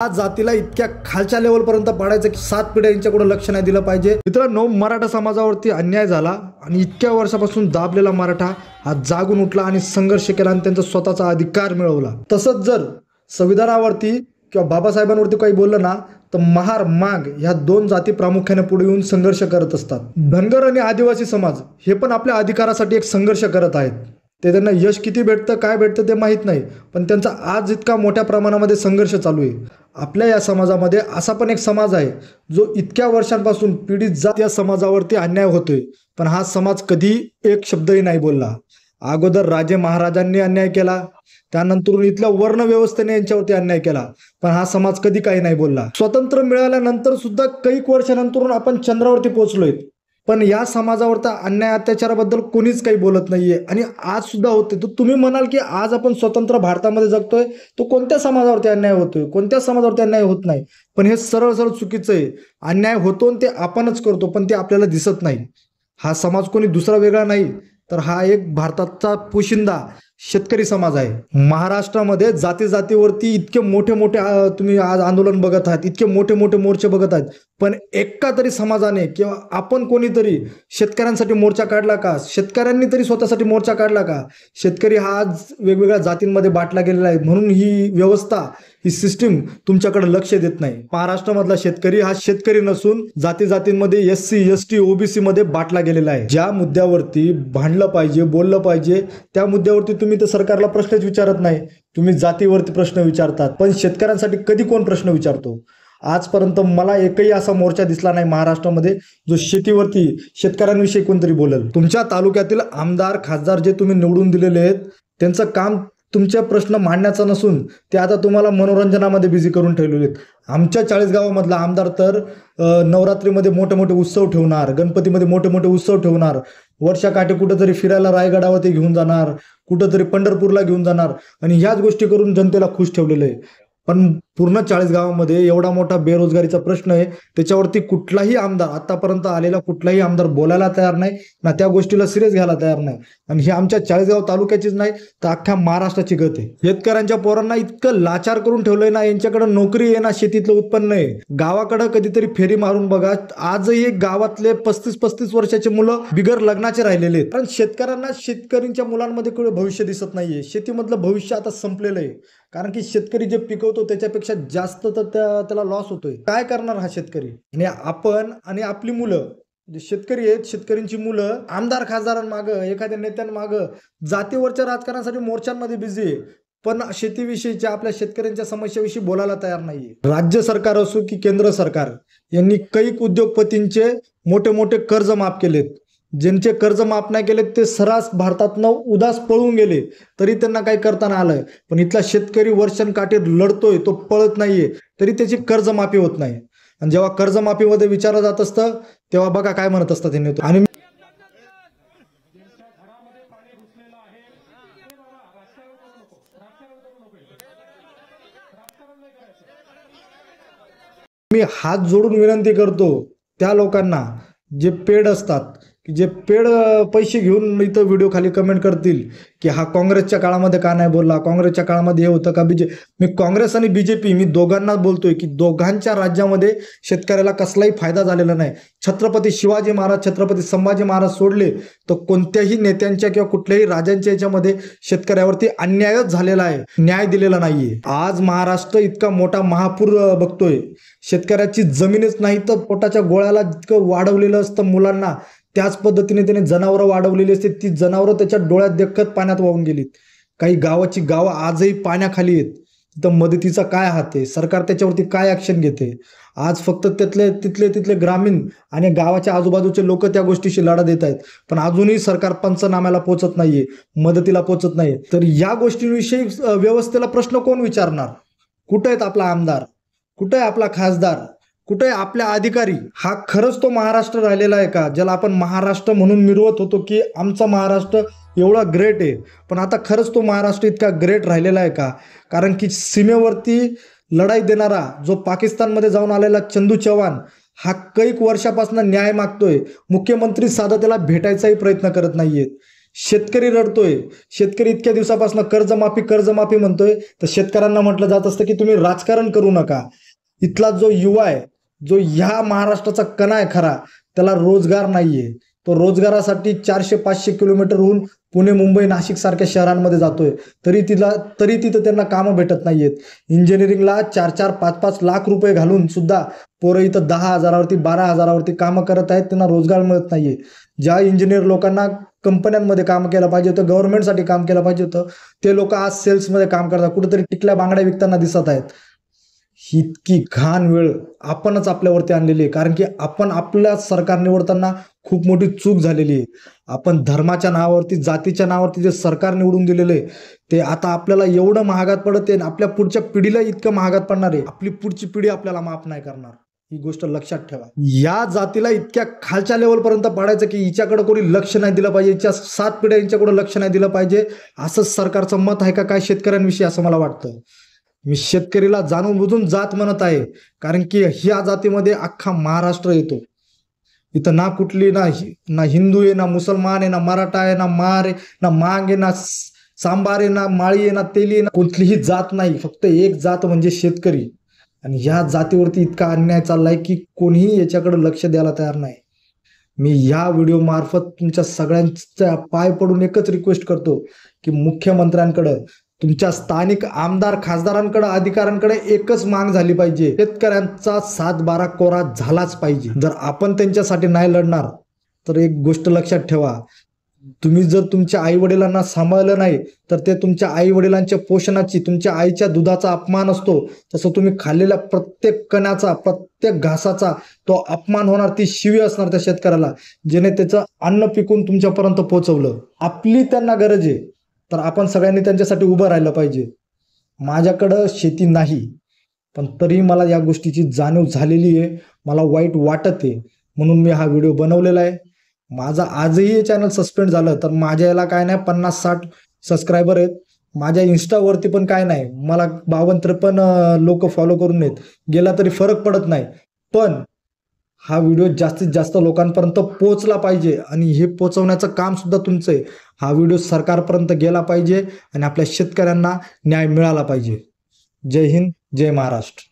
आज जातीला इतक्या खालच्या लेवलपर्यंत पाडायचं की 7 पिढ्या यांच्याकडे लक्ष नाही दिलं पाहिजे। मित्रांनो, मराठा समाजावरती अन्याय झाला आणि इतक्या वर्षापासून दाबलेला मराठा हा जागून उठला आणि संघर्ष केला आणि त्यांचा स्वतःचा अधिकार मिळवला। तसंच जर संविधानावरती किंवा बाबासाहेबांवरती काही बोललं ना तर महार माग ह्या 2 जाती प्रामुख्याने पुढे येऊन संघर्ष करत असतात। धनगर आणि आदिवासी समाज हे पण आपल्या अधिकारासाठी एक संघर्ष करत आहेत। ते त्यांना यश किती भेटतं काय भेटतं ते माहीत नाही, पण त्यांचा आज इतका मोठ्या प्रमाणामध्ये संघर्ष चालू आहे। आपल्या या समाजामध्ये असा पण एक समाज आहे जो इतक्या वर्षांपासून पीडित जात या समाजावरती अन्याय होतोय, पण हा समाज कधी एक शब्दही नाही बोलला। अगोदर राजे महाराजांनी अन्याय केला, त्यानंतर इथल्या वर्ण व्यवस्थेने यांच्यावरती अन्याय केला, पण हा समाज कधी काही नाही बोलला। स्वतंत्र मिळाल्यानंतर सुद्धा काही वर्षानंतर आपण चंद्रावरती पोहोचलोय, पण या समाजावरचा अन्याय अत्याचाराबद्दल कोणीच काही बोलत नाहीये आणि आज सुद्धा होते। तर तुम्ही म्हणाल की आज आपण स्वतंत्र भारतामध्ये जगतोय, तो कोणत्या समाजावरती अन्याय होतोय? कोणत्या समाजावरती अन्याय होत नाही, पण हे सरळ सरळ चुकीचं आहे। अन्याय होतो आणि ते आपणच करतो, पण ते आपल्याला दिसत नाही। हा समाज कोणी दुसरा वेगळा नाही, तर हा एक भारताचा पोशिंदा शेतकरी समाज आहे। महाराष्ट्रामध्ये जाती जातीवरती इतके मोठे मोठे तुम्ही आज आंदोलन बघत आहात, इतके मोठे मोठे मोर्चे बघत आहात, पण एका तरी समाजाने किंवा आपण कोणीतरी शेतकऱ्यांसाठी मोर्चा काढला का? शेतकऱ्यांनी तरी स्वतःसाठी मोर्चा काढला का? शेतकरी हा आज वेगवेगळ्या जातींमध्ये बाटला गेलेला आहे, म्हणून ही व्यवस्था ही सिस्टीम तुमच्याकडे लक्ष देत नाही। महाराष्ट्रामधला शेतकरी हा शेतकरी नसून जाती जातींमध्ये SC ST OBC मध्ये बाटला गेलेला आहे। ज्या मुद्द्यावरती भांडलं पाहिजे बोललं पाहिजे त्या मुद्द्यावरती तुम्ही तर सरकारला प्रश्नच विचारत नाही, तुम्ही जातीवरती प्रश्न विचारतात, पण शेतकऱ्यांसाठी कधी कोण प्रश्न विचारतो? आजपर्यंत मला एकही असा मोर्चा दिसला नाही महाराष्ट्रामध्ये जो शेतीवरती शेतकऱ्यांविषयी कोणतरी बोलेल। तुमच्या तालुक्यातील आमदार खासदार जे तुम्ही निवडून दिलेले आहेत त्यांचं काम तुमचे प्रश्न मांडण्याचा नसून ते आता तुम्हाला मनोरंजनामध्ये बिझी करून ठेवलेले आहेत। आमच्या 40 गावामधला आमदार तर नवरात्रीमध्ये मोठे मोठे उत्सव ठेवणार, गणपतीमध्ये मोठे मोठे उत्सव ठेवणार, वर्षाकाठी कुठेतरी फिरायला रायगडावरती घेऊन जाणार, कुठेतरी पंढरपूरला घेऊन जाणार आणि ह्याच गोष्टी करून जनतेला खुश ठेवलेलं आहे। पण पूर्ण 40 गावामध्ये एवढा मोठा बेरोजगारीचा प्रश्न आहे, त्याच्यावरती कुठलाही आमदार आतापर्यंत आलेला कुठलाही आमदार बोलायला तयार नाही ना, त्या गोष्टीला सिरियस घ्यायला तयार नाही। आणि ही आमच्या 40 गाव तालुक्याचीच नाही तर अख्ख्या महाराष्ट्राची गत आहे। शेतकऱ्यांच्या पोरांना इतकं लाचार करून ठेवलंय ना, यांच्याकडे नोकरी आहे ना शेतीतलं उत्पन्न आहे। गावाकडे कधीतरी फेरी मारून बघा, आजही गावातले 35-35 वर्षाचे मुलं बिगर लग्नाचे राहिलेले आहेत। कारण शेतकऱ्यांना शेतकऱ्यांच्या मुलांमध्ये कुठे भविष्य दिसत नाहीये। शेतीमधलं भविष्य आता संपलेलं आहे, कारण की शेतकरी जे पिकवतो त्याच्यापेक्षा जास्त तर त्याला लॉस होतोय। काय करणार हा शेतकरी? आणि आपण आणि आपली मुलं जे शेतकरी आहेत, शेतकऱ्यांची मुलं आमदार खासदारांमागं एखाद्या नेत्यांमागं जातीवरच्या राजकारणासाठी मोर्चांमध्ये बिझी आहे, पण शेतीविषयीच्या आपल्या शेतकऱ्यांच्या समस्याविषयी बोलायला तयार नाहीये। राज्य सरकार असो की केंद्र सरकार यांनी कैक उद्योगपतींचे मोठे मोठे कर्ज माफ केलेत। ज्यांचे कर्ज माफ नाही केले ते सरास भारतातनं उदास पळून गेले, तरी त्यांना काही करता नाही आलंय। पण इथला शेतकरी वर्षांकाठी लढतोय, तो पळत नाहीये, तरी त्याची कर्जमाफी होत नाही। आणि जेव्हा कर्जमाफीमध्ये विचारलं जात असतं तेव्हा बघा काय म्हणत असतात हे नेते। आणि मी हात जोडून विनंती करतो त्या लोकांना जे पेड असतात, की जे पेड पैसे घेऊन इथं व्हिडिओ खाली कमेंट करतील की हा काँग्रेसच्या काळामध्ये का नाही बोलला, काँग्रेसच्या काळामध्ये हे होतं का मी काँग्रेस आणि BJP मी दोघांना बोलतोय की दोघांच्या राज्यामध्ये शेतकऱ्याला कसलाही फायदा झालेला नाही। छत्रपती शिवाजी महाराज छत्रपती संभाजी महाराज सोडले तर कोणत्याही नेत्यांच्या किंवा कुठल्याही राजांच्या याच्यामध्ये शेतकऱ्यावरती अन्यायच झालेला आहे, न्याय दिलेला नाहीये। आज महाराष्ट्र इतका मोठा महापूर बघतोय, शेतकऱ्याची जमीनच नाही तर पोटाच्या गोळ्याला जितकं वाढवलेलं असतं मुलांना त्याच पद्धतीने त्याने जनावरं वाढवलेली असते, ती जनावरं त्याच्या डोळ्यात देखत पाण्यात वाहून गेलीत। काही गावाची गावं आजही पाण्याखाली आहेत, तिथं मदतीचा काय हात आहे? सरकार त्याच्यावरती काय ऍक्शन घेते? आज फक्त तिथले ग्रामीण आणि गावाच्या आजूबाजूचे लोक त्या गोष्टीशी लढा देत आहेत, पण अजूनही सरकार पंचनाम्याला पोहोचत नाहीये, मदतीला पोहोचत नाहीये। तर या गोष्टींविषयी व्यवस्थेला प्रश्न कोण विचारणार? कुठे आहेत आपला आमदार? कुठे आहे आपला खासदार? कुठे आहे आपल्या अधिकारी? हा खरंच तो महाराष्ट्र राहिलेला आहे का ज्याला आपण महाराष्ट्र म्हणून मिरवत होतो की आमचा महाराष्ट्र एवढा ग्रेट आहे? पण आता खरंच तो महाराष्ट्र इतका ग्रेट राहिलेला आहे का? कारण की सीमेवरती लढाई देणारा जो पाकिस्तानमध्ये जाऊन आलेला चंदू चव्हाण हा कैक वर्षापासून न्याय मागतोय, मुख्यमंत्री साधा त्याला भेटायचाही प्रयत्न करत नाहीयेत। शेतकरी रडतोय, शेतकरी इतक्या दिवसापासून कर्जमाफी म्हणतोय, तर शेतकऱ्यांना म्हटलं जात असतं की तुम्ही राजकारण करू नका. इथला जो युवा आहे, जो ह्या महाराष्ट्राचा कणा आहे खरा, त्याला रोजगार नाहीये. तो रोजगारासाठी 400-500 किलोमीटरहून पुणे, मुंबई, नाशिक सारख्या शहरांमध्ये जातोय, तरी तिथं त्यांना कामं भेटत नाहीयेत. इंजिनिअरिंगला 4-4, 5-5 लाख रुपये घालून सुद्धा पोरं इथं 10,000वरती 12,000वरती कामं करत आहेत, त्यांना रोजगार मिळत नाहीये. ज्या इंजिनियर लोकांना कंपन्यांमध्ये काम केलं पाहिजे होतं, गव्हर्नमेंटसाठी काम केलं पाहिजे होतं, ते लोक आज सेल्समध्ये काम करतात, कुठेतरी टिकल्या बांगड्या विकताना दिसत आहेत. इतकी घाण वेळ आपणच आपल्यावरती आणलेली आहे, कारण की आपण आपल्या सरकार निवडताना खूप मोठी चूक झालेली आहे. आपण धर्माच्या नावावरती, जातीच्या नावावरती जे सरकार निवडून दिलेलं आहे, ते आता आपल्याला एवढं महागात पडत आहे, आपल्या पुढच्या पिढीला इतकं महागात पडणार आहे, आपली पुढची पिढी आपल्याला माफ नाही करणार. ही गोष्ट लक्षात ठेवा. या जातीला इतक्या खालच्या लेवलपर्यंत पाडायचं की हिच्याकडे कोणी लक्ष नाही दिलं पाहिजे, हिच्या 7 पिढ्या हिच्याकडे लक्ष नाही दिलं पाहिजे, असंच सरकारचं मत आहे का काय शेतकऱ्यांविषयी, असं मला वाटतं. मी शेतकरीला जाणून बुजून जात म्हणत आहे, कारण की ह्या जातीमध्ये अख्खा महाराष्ट्र येतो. इथं ना कुठली ना हिंदू आहे, ना मुसलमान आहे, ना मराठा आहे, ना मार आहे, ना मांग आहे, ना सांबार आहे, ना माळी आहे, ना तेली आहे, ना कुठलीही जात नाही. फक्त एक जात म्हणजे शेतकरी. आणि ह्या जातीवरती इतका अन्याय चाललाय की कोणीही याच्याकडे लक्ष द्यायला तयार नाही. मी ह्या व्हिडिओ मार्फत तुमच्या सगळ्यांच्या पाय पडून एकच रिक्वेस्ट करतो की मुख्यमंत्र्यांकडे, तुमच्या स्थानिक आमदार खासदारांकडे, अधिकाऱ्यांकडे एकच माग झाली पाहिजे, शेतकऱ्यांचा 7-12 कोरा झालाच पाहिजे. जर आपण त्यांच्यासाठी नाही लढणार तर एक गोष्ट लक्षात ठेवा, तुम्ही जर तुमच्या आई वडिलांना सांभाळलं नाही तर ते तुमच्या आई वडिलांच्या पोषणाची, तुमच्या आईच्या दुधाचा अपमान असतो, तसं तुम्ही खाल्लेल्या प्रत्येक कण्याचा, प्रत्येक घासाचा तो अपमान होणार, ती शिवी असणार त्या शेतकऱ्याला, ज्याने त्याचं अन्न पिकून तुमच्यापर्यंत पोहोचवलं. आपली त्यांना गरज आहे, तर आपण सगळ्यांनी त्यांच्यासाठी उभं राहिलं पाहिजे. माझ्याकडं शेती नाही, पण तरी मला या गोष्टीची जाणीव झालेली आहे, मला वाईट वाटत आहे, म्हणून मी हा व्हिडिओ बनवलेला आहे. माझा आजही हे चॅनल सस्पेंड झालं तर माझ्या याला काय नाही, 50-60 सबस्क्रायबर आहेत. माझ्या इंस्टावरती पण काय नाही, मला 52-53 लोक फॉलो करून आहेत, गेला तरी फरक पडत नाही. पण हा व्हिडिओ जास्तीत जास्त लोकांपर्यंत पोहोचला पाहिजे, आणि हे पोहोचवण्याचं काम सुद्धा तुमचं आहे. हा व्हिडिओ सरकारपर्यंत गेला पाहिजे आणि आपल्या शेतकऱ्यांना न्याय मिळाला पाहिजे. जय हिंद, जय महाराष्ट्र.